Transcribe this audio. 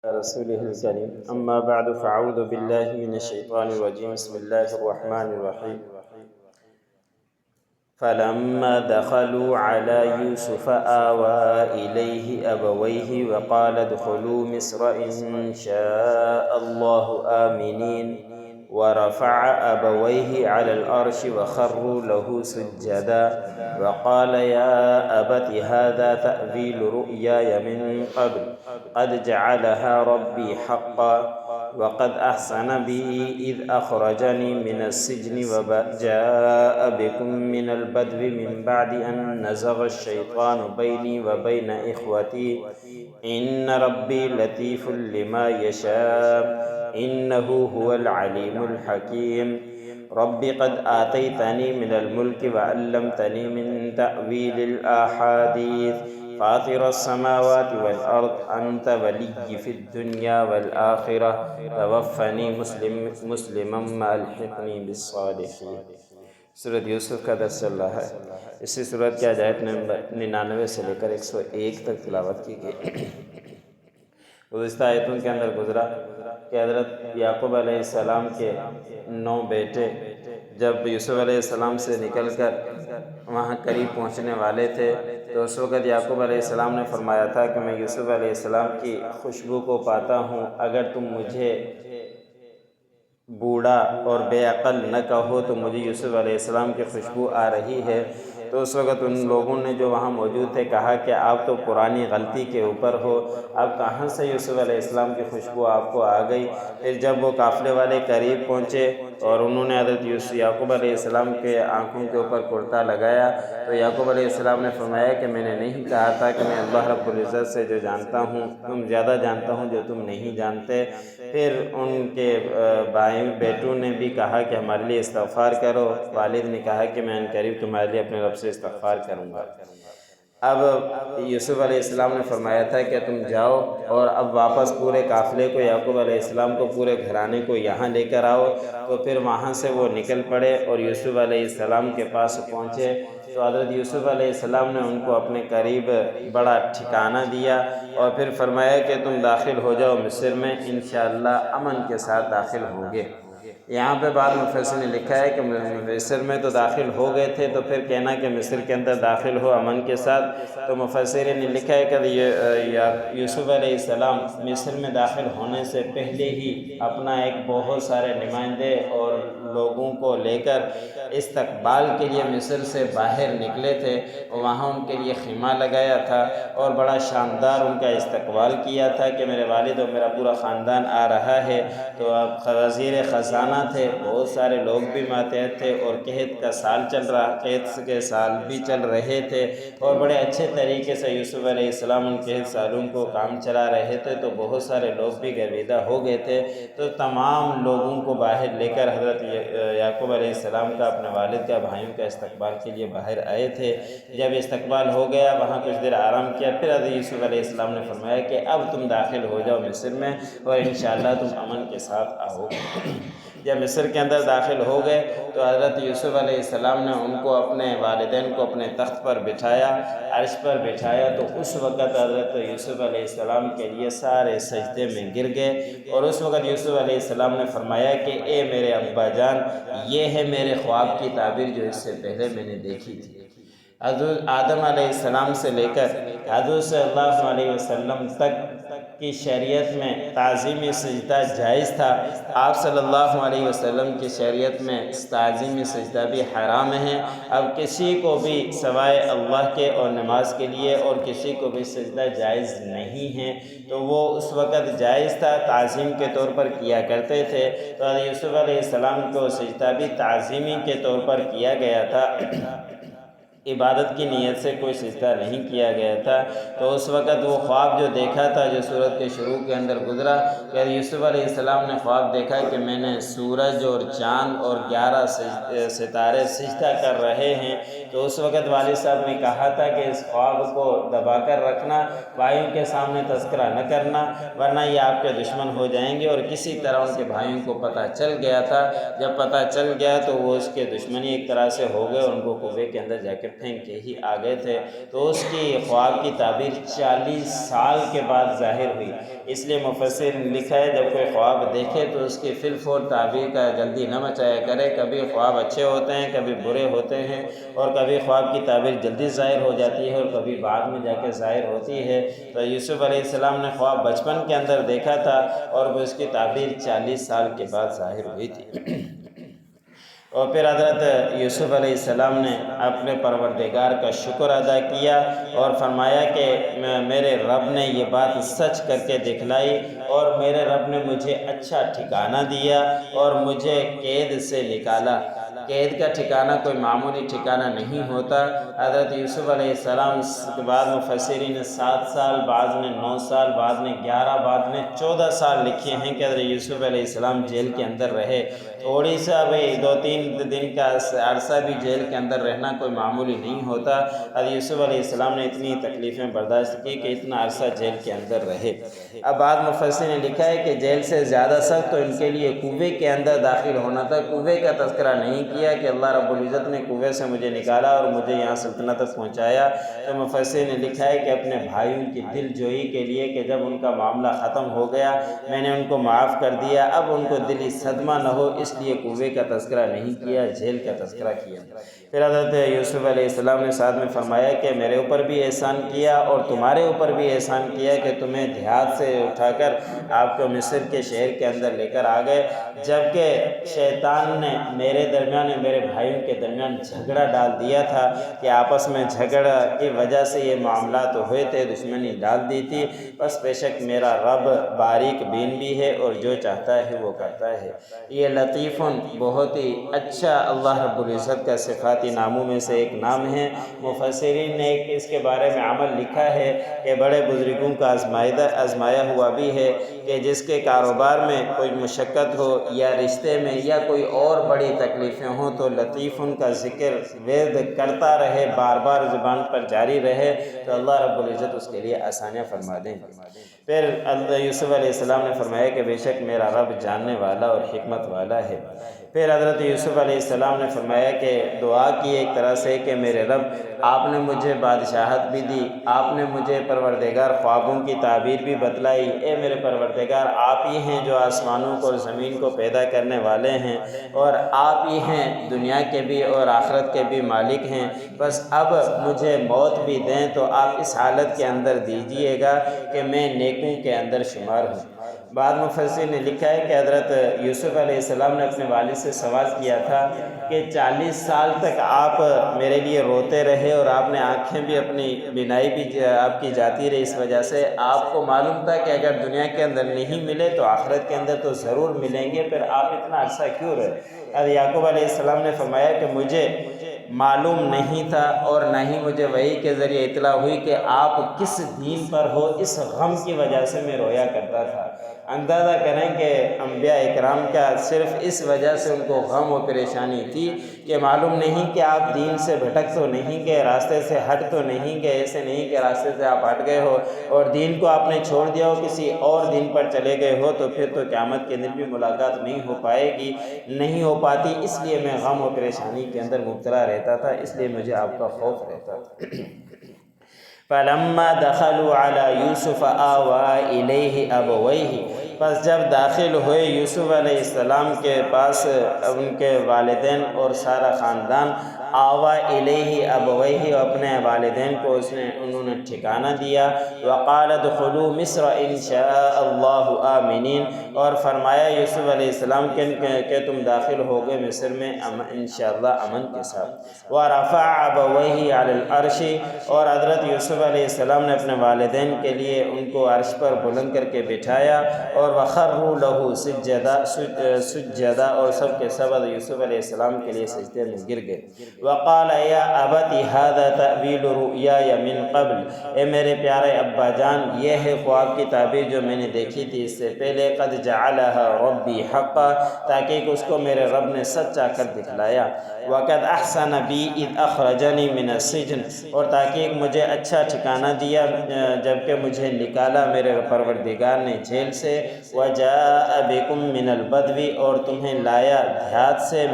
رسوله الكريم أما بعد فأعوذ بالله من الشيطان الرجيم بسم الله الرحمن الرحيم فلما دخلوا على يوسف آوى إليه أبويه وقال ادخلوا مصر إن شاء الله آمنين ورفع أبويه على العرش وخروا له سجدا وقال يا أبت هذا تأويل رؤياي من قبل قد جعلها ربي حقا وقد أحسن بي إذ أخرجني من السجن وجاء بكم من البدو من بعد أن نزغ الشيطان بيني وبين إخوتي إن ربي لطيف لما يشاء إنه هو العليم الحكيم رب قد آتيتني من الملك وعلمتني من تأويل الأحاديث فاطر السماوات والأرض أنت ولي في الدنيا والآخرة توفني مسلما والحقني بالصالحين۔ سورۃ یوسف کا درس چل رہا ہے۔ اسی سورۃ کی آیات نمبر 99 سے لے کر 101 تک تلاوت کی گئی۔ گزشتہ آیتوں کے اندر گزرا کہ حضرت یعقوب علیہ السلام کے 9 بیٹے جب یوسف علیہ السلام سے نکل کر وہاں قریب پہنچنے والے تھے تو اس وقت یعقوب علیہ السلام نے فرمایا تھا کہ میں یوسف علیہ السلام کی خوشبو کو پاتا ہوں، اگر تم مجھے بوڑھا اور بے عقل نہ کہو تو مجھے یوسف علیہ السلام کی خوشبو آ رہی ہے۔ تو اس وقت ان لوگوں نے جو وہاں موجود تھے کہا کہ آپ تو پرانی غلطی کے اوپر ہو، اب کہاں سے یوسف علیہ السلام کی خوشبو آپ کو آ گئی؟ پھر جب وہ قافلے والے قریب پہنچے اور انہوں نے حضرت یعقوب علیہ السلام کے آنکھوں کے اوپر کرتا لگایا تو یعقوب علیہ السلام نے فرمایا کہ میں نے نہیں کہا تھا کہ میں اللہ رب العزت سے جو جانتا ہوں تم زیادہ جانتا ہوں جو تم نہیں جانتے۔ پھر ان کے بیٹوں نے بھی کہا کہ ہمارے لیے استغفار کرو، والد نے کہا کہ میں عنقریب تمہارے لیے اپنے رب سے استغفار کروں گا۔ اب یوسف علیہ السلام نے فرمایا تھا کہ تم جاؤ اور اب واپس پورے قافلے کو، یعقوب علیہ السلام کو، پورے گھرانے کو یہاں لے کر آؤ۔ تو پھر وہاں سے وہ نکل پڑے اور یوسف علیہ السلام کے پاس پہنچے تو حضرت یوسف علیہ السلام نے ان کو اپنے قریب بڑا ٹھکانہ دیا اور پھر فرمایا کہ تم داخل ہو جاؤ مصر میں، انشاءاللہ امن کے ساتھ داخل ہوں گے۔ یہاں پہ بعض مفسرین نے لکھا ہے کہ مصر میں تو داخل ہو گئے تھے تو پھر کہنا کہ مصر کے اندر داخل ہو امن کے ساتھ، تو مفسرین نے لکھا ہے کہ یوسف علیہ السلام مصر میں داخل ہونے سے پہلے ہی اپنا ایک بہت سارے نمائندے اور لوگوں کو لے کر استقبال کے لیے مصر سے باہر نکلے تھے، وہاں ان کے لیے خیمہ لگایا تھا اور بڑا شاندار ان کا استقبال کیا تھا کہ میرے والد اور میرا پورا خاندان آ رہا ہے۔ تو اب وزیر خزانہ تھے، بہت سارے لوگ بھی ماتحت تھے اور قحط کا سال چل رہا، قحط کے سال بھی چل رہے تھے اور بڑے اچھے طریقے سے یوسف علیہ السلام ان قحط سالوں کو کام چلا رہے تھے، تو بہت سارے لوگ بھی گرویدہ ہو گئے تھے۔ تو تمام لوگوں کو باہر لے کر حضرت یعقوب علیہ السلام کا، اپنے والد کا، بھائیوں کا استقبال کے لیے باہر آئے تھے۔ جب استقبال ہو گیا وہاں کچھ دیر آرام کیا، پھر حضرت یوسف علیہ السلام نے فرمایا کہ اب تم داخل ہو جاؤ مصر میں اور انشاءاللہ تم امن کے ساتھ آؤ۔ جب مصر کے اندر داخل ہو گئے تو حضرت یوسف علیہ السلام نے ان کو، اپنے والدین کو اپنے تخت پر بٹھایا، عرش پر بٹھایا، تو اس وقت حضرت یوسف علیہ السلام کے لیے سارے سجدے میں گر گئے اور اس وقت یوسف علیہ السلام نے فرمایا کہ اے میرے ابا جان، یہ ہے میرے خواب کی تعبیر جو اس سے پہلے میں نے دیکھی تھی۔ حضرت آدم علیہ السلام سے لے کر حضور صلی اللہ علیہ وسلم تک کی شریعت میں تعظیمی سجدہ جائز تھا، آپ صلی اللہ علیہ وسلم کی شریعت میں تعظیمی سجدہ بھی حرام ہے۔ اب کسی کو بھی سوائے اللہ کے اور نماز کے لیے اور کسی کو بھی سجدہ جائز نہیں ہے، تو وہ اس وقت جائز تھا، تعظیم کے طور پر کیا کرتے تھے۔ تو حضرت یوسف علیہ السلام کو سجدہ بھی تعظیمی کے طور پر کیا گیا تھا، عبادت کی نیت سے کوئی سجدہ نہیں کیا گیا تھا۔ تو اس وقت وہ خواب جو دیکھا تھا، جو سورت کے شروع کے اندر گزرا کہ یوسف علیہ السلام نے خواب دیکھا کہ میں نے سورج اور چاند اور 11 ستارے سجدہ کر رہے ہیں، تو اس وقت والد صاحب نے کہا تھا کہ اس خواب کو دبا کر رکھنا، بھائیوں کے سامنے تذکرہ نہ کرنا ورنہ یہ آپ کے دشمن ہو جائیں گے، اور کسی طرح ان کے بھائیوں کو پتہ چل گیا تھا۔ جب پتہ چل گیا تو وہ اس کے دشمنی ایک طرح سے ہو گئے اور ان کو کنویں کے اندر جا کر پھینک کے ہی آ گئے تھے۔ تو اس کی خواب کی تعبیر 40 سال کے بعد ظاہر ہوئی۔ اس لیے مفسر نے لکھا ہے جب کوئی خواب دیکھے تو اس کی فی الفور تعبیر کا جلدی نہ مچایا کرے۔ کبھی خواب اچھے ہوتے ہیں، کبھی برے ہوتے ہیں، اور کبھی خواب کی تعبیر جلدی ظاہر ہو جاتی ہے اور کبھی بعد میں جا کے ظاہر ہوتی ہے۔ تو یوسف علیہ السلام نے خواب بچپن کے اندر دیکھا تھا اور اس کی تعبیر 40 سال کے بعد ظاہر ہوئی تھی۔ اور پھر حضرت یوسف علیہ السلام نے اپنے پروردگار کا شکر ادا کیا اور فرمایا کہ میرے رب نے یہ بات سچ کر کے دکھلائی، اور میرے رب نے مجھے اچھا ٹھکانہ دیا اور مجھے قید سے نکالا۔ قید کا ٹھکانہ کوئی معمولی ٹھکانہ نہیں ہوتا۔ حضرت یوسف علیہ السلام کے بعد مفسرین نے 7 سال، بعض نے 9 سال، بعض نے 11، بعض نے 14 سال لکھے ہیں کہ حضرت یوسف علیہ السلام جیل کے اندر رہے۔ تھوڑی سا بھئی 2-3 دن کا عرصہ بھی جیل کے اندر رہنا کوئی معمولی نہیں ہوتا۔ حضرت یوسف علیہ السلام نے اتنی تکلیفیں برداشت کی کہ اتنا عرصہ جیل کے اندر رہے۔ اب بعض مفسرین نے لکھا ہے کہ جیل سے زیادہ سخت تو ان کے لیے کوے کے اندر داخل ہونا تھا۔ کوے کا تذکرہ نہیں کیا کہ اللہ رب العزت نے کوے سے مجھے نکالا اور مجھے یہاں سلطنت تک پہنچایا۔ تو مفسرین نے لکھا ہے کہ اپنے بھائیوں کی دل جوئی کے لیے کہ جب ان کا معاملہ ختم ہو گیا میں نے ان کو معاف کر دیا، اب ان کو دلی صدمہ نہ ہو، اس لیے کوے کا تذکرہ نہیں کیا، جیل کا تذکرہ کیا۔ پھر حضرت یوسف علیہ السلام نے ساتھ میں فرمایا کہ میرے اوپر بھی احسان کیا اور تمہارے اوپر بھی احسان کیا کہ تمہیں دیہات سے اٹھا کر آپ کو مصر کے شہر کے اندر لے کر آ گئے، جبکہ شیطان نے میرے درمیان میرے بھائیوں کے درمیان جھگڑا ڈال دیا تھا کہ آپس میں جھگڑا کی وجہ سے یہ معاملات ہوئے تھے، دشمنی ڈال دی تھی۔ بس بے شک میرا رب باریک بین بھی ہے اور جو چاہتا ہے وہ کرتا ہے۔ یہ لطیفن بہت ہی اچھا اللہ رب العزت کا صفاتی ناموں میں سے ایک نام ہے۔ مفسرین نے اس کے بارے میں عمل لکھا ہے کہ بڑے بزرگوں کا آزمایا ہوا بھی ہے کہ جس کے کاروبار میں کوئی مشقت ہو یا رشتے میں یا کوئی اور بڑی تکلیفیں ہوں تو لطیفن کا ذکر ورد کرتا رہے، بار بار زبان پر جاری رہے تو اللہ رب العزت اس کے لیے آسانیاں فرما دیں گے۔ پھر حضرت یوسف علیہ السلام نے فرمایا کہ بے شک میرا رب جاننے والا اور حکمت والا ہے۔ پھر حضرت یوسف علیہ السلام نے فرمایا کہ دعا کی ایک طرح سے کہ میرے رب آپ نے مجھے بادشاہت بھی دی، آپ نے مجھے پروردگار خوابوں کی تعبیر بھی بتلائی۔ اے میرے پروردگار آپ ہی ہیں جو آسمانوں کو اور زمین کو پیدا کرنے والے ہیں، اور آپ ہی ہیں دنیا کے بھی اور آخرت کے بھی مالک ہیں۔ بس اب مجھے موت بھی دیں تو آپ اس حالت کے اندر دیجئے گا کہ میں نیکوں کے اندر شمار ہوں۔ بعض مفسرین نے لکھا ہے کہ حضرت یوسف علیہ السلام نے اپنے والد سے سوال کیا تھا کہ 40 سال تک آپ میرے لیے روتے رہے اور آپ نے آنکھیں بھی اپنی بینائی بھی آپ کی جاتی رہی، اس وجہ سے آپ کو معلوم تھا کہ اگر دنیا کے اندر نہیں ملے تو آخرت کے اندر تو ضرور ملیں گے، پھر آپ اتنا عرصہ کیوں رہے؟ حضرت یعقوب علیہ السلام نے فرمایا کہ مجھے معلوم نہیں تھا اور نہ ہی مجھے وحی کے ذریعے اطلاع ہوئی کہ آپ کس دین پر ہو، اس غم کی وجہ سے میں رویا کرتا تھا۔ اندازہ کریں کہ انبیاء اکرام کا صرف اس وجہ سے ان کو غم و پریشانی تھی کہ معلوم نہیں کہ آپ دین سے بھٹک تو نہیں گئے، راستے سے ہٹ تو نہیں گئے، ایسے نہیں کہ راستے سے آپ ہٹ گئے ہو اور دین کو آپ نے چھوڑ دیا ہو، کسی اور دین پر چلے گئے ہو تو پھر تو قیامت کے دن بھی ملاقات نہیں ہو پائے گی، نہیں ہو پاتی، اس لیے میں غم و پریشانی کے اندر مبتلا رہتا تھا، اس لیے مجھے آپ کا خوف رہتا تھا۔ فَلَمَّا دَخَلُوا عَلَى يُوسُفَ آوَىٰ إِلَيْهِ أَبَوَيْهِ، پس جب داخل ہوئے یوسف علیہ السلام کے پاس ان کے والدین اور سارا خاندان، آوا الیہ ابویہ، اپنے والدین کو انہوں نے ٹھکانہ دیا، وقال ادخلوا مصر ان شاء اللہ آمنین، اور فرمایا یوسف علیہ السلام کہ تم داخل ہوگے مصر میں انشاءاللہ امن کے ساتھ۔ ورفع ابویہ علی العرش، اور حضرت یوسف علیہ السلام نے اپنے والدین کے لیے ان کو عرش پر بلند کر کے بٹھایا، اور وخروا لہ سجدا، اور سب کے سب یوسف علیہ السلام کے لیے سجدے میں گر گئے۔ وقال یا ابت ھذا تأویل رؤیای من قبل، اے میرے پیارے ابا جان یہ ہے خواب کی تعبیر جو میں نے دیکھی تھی اس سے پہلے، قد جعلھا ربی حقا، تاکہ اس کو میرے رب نے سچا کر دکھلایا، وقد احسن بی اذ اخرجنی من السجن، اور تاکہ مجھے اچھا ٹھکانہ دیا جبکہ مجھے نکالا میرے پروردگار نے جیل سے، وجاء بکم من البدو، اور تمہیں لایا دیہات سے،